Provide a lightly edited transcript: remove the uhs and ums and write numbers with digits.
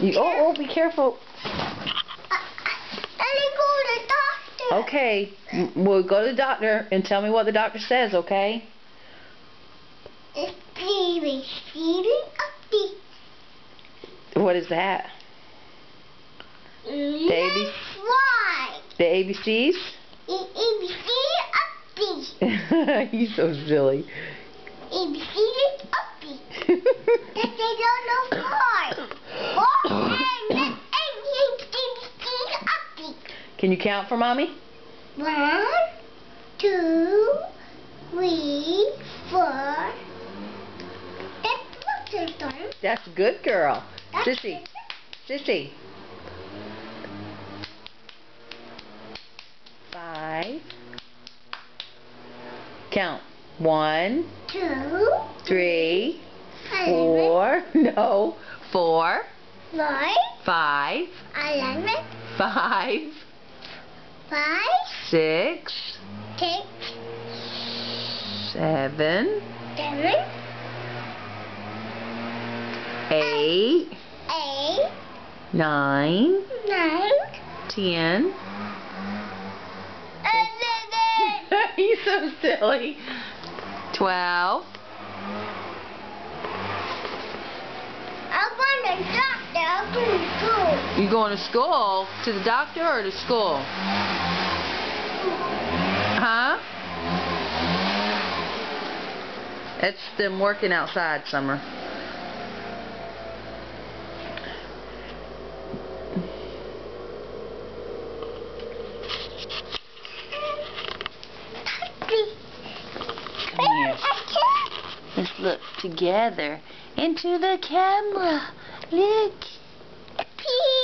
Oh, be careful. Let me go to the doctor. Okay, we'll go to the doctor and tell me what the doctor says, okay? It's baby upbeat. What is that? Let's fly. The ABCs? ABC upbeat. He's so silly. ABC upbeat. That they don't know why. Can you count for Mommy? 1, 2, 3, 4. That's your turn. That's a good girl. Sissy. Sissy. 5. Count. 1, 2, 3, 4. No. 4. 5, 5. 11, 5. 5, 6. 6, 7. 7, 8. 8, 9. 9, 10. He's so silly. 12. I'm going to the doctor. I'm going to school. You going to school? To the doctor or to school? Huh? It's them working outside, Summer. Come here. Let's look together into the camera. Look. Peace.